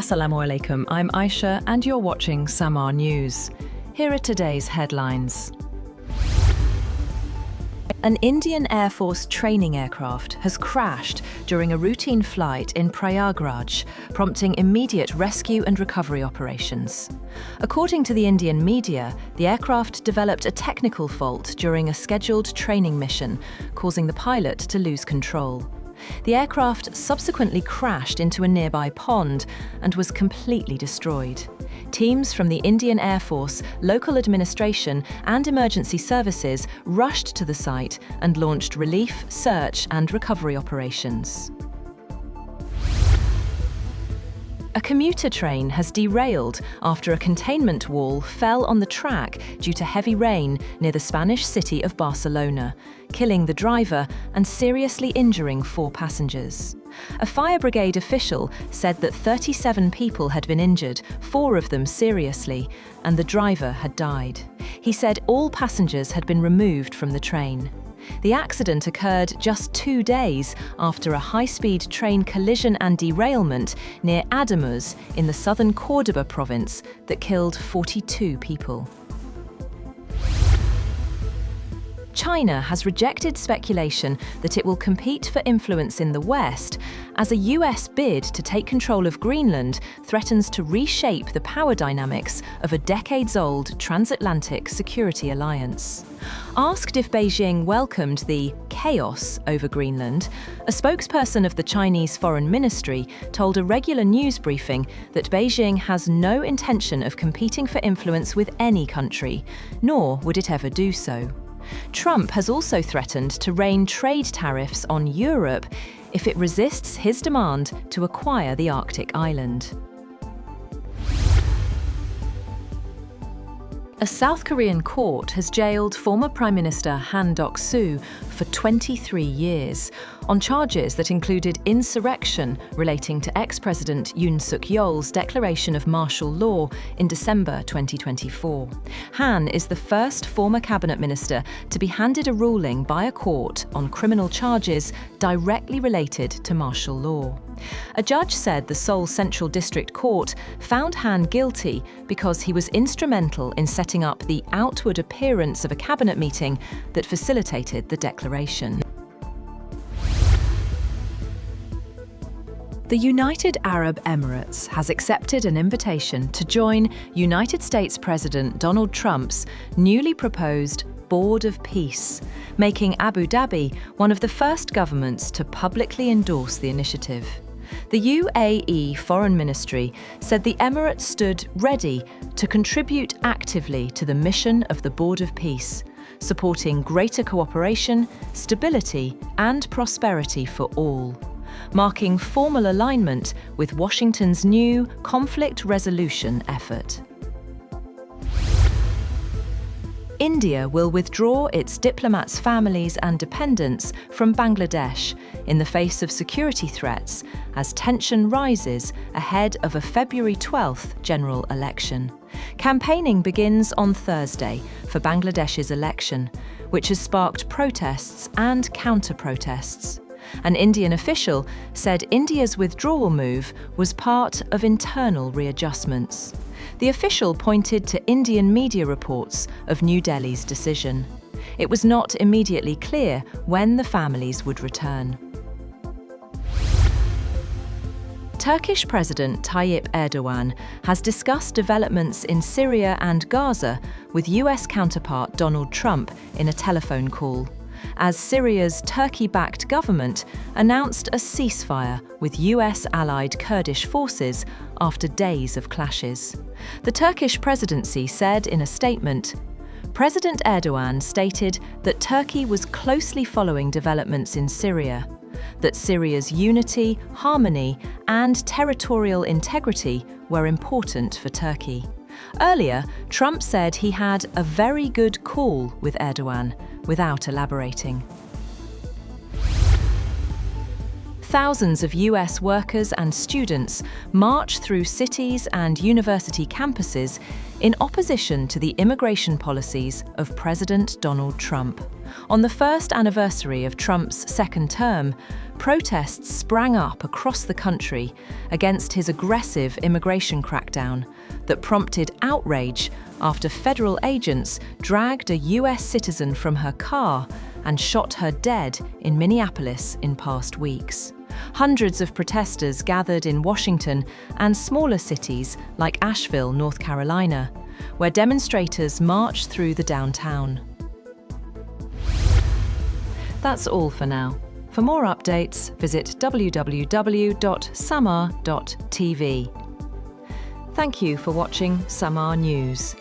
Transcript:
Assalamu alaikum, I'm Aisha and you're watching Samaa News. Here are today's headlines. An Indian Air Force training aircraft has crashed during a routine flight in Prayagraj, prompting immediate rescue and recovery operations. According to the Indian media, the aircraft developed a technical fault during a scheduled training mission, causing the pilot to lose control. The aircraft subsequently crashed into a nearby pond and was completely destroyed. Teams from the Indian Air Force, local administration and emergency services rushed to the site and launched relief, search and recovery operations. A commuter train has derailed after a containment wall fell on the track due to heavy rain near the Spanish city of Barcelona, killing the driver and seriously injuring 4 passengers. A fire brigade official said that 37 people had been injured, 4 of them seriously, and the driver had died. He said all passengers had been removed from the train. The accident occurred just 2 days after a high-speed train collision and derailment near Ademuz in the southern Córdoba province that killed 42 people. China has rejected speculation that it will compete for influence in the West as a US bid to take control of Greenland threatens to reshape the power dynamics of a decades-old transatlantic security alliance. Asked if Beijing welcomed the chaos over Greenland, a spokesperson of the Chinese Foreign Ministry told a regular news briefing that Beijing has no intention of competing for influence with any country, nor would it ever do so. Trump has also threatened to rain trade tariffs on Europe if it resists his demand to acquire the Arctic island. A South Korean court has jailed former Prime Minister Han Duck-soo for 23 years on charges that included insurrection relating to ex-President Yoon Suk-yeol's declaration of martial law in December 2024. Han is the first former cabinet minister to be handed a ruling by a court on criminal charges directly related to martial law. A judge said the Seoul Central District Court found Han guilty because he was instrumental in setting up the outward appearance of a cabinet meeting that facilitated the declaration. The United Arab Emirates has accepted an invitation to join United States President Donald Trump's newly proposed Board of Peace, making Abu Dhabi one of the first governments to publicly endorse the initiative. The UAE Foreign Ministry said the Emirates stood ready to contribute actively to the mission of the Board of Peace, supporting greater cooperation, stability and prosperity for all, marking formal alignment with Washington's new conflict resolution effort. India will withdraw its diplomats' families and dependents from Bangladesh in the face of security threats as tension rises ahead of a February 12th general election. Campaigning begins on Thursday for Bangladesh's election, which has sparked protests and counter-protests. An Indian official said India's withdrawal move was part of internal readjustments. The official pointed to Indian media reports of New Delhi's decision. It was not immediately clear when the families would return. Turkish President Tayyip Erdogan has discussed developments in Syria and Gaza with US counterpart Donald Trump in a telephone call, as Syria's Turkey-backed government announced a ceasefire with US-allied Kurdish forces after days of clashes. The Turkish presidency said in a statement, President Erdogan stated that Turkey was closely following developments in Syria, that Syria's unity, harmony, and territorial integrity were important for Turkey. Earlier, Trump said he had a very good call with Erdogan, without elaborating. Thousands of US workers and students march through cities and university campuses in opposition to the immigration policies of President Donald Trump. On the first anniversary of Trump's second term, protests sprang up across the country against his aggressive immigration crackdown that prompted outrage after federal agents dragged a US citizen from her car and shot her dead in Minneapolis in past weeks. Hundreds of protesters gathered in Washington and smaller cities like Asheville, North Carolina, where demonstrators marched through the downtown. That's all for now. For more updates, visit www.samaa.tv. Thank you for watching Samaa News.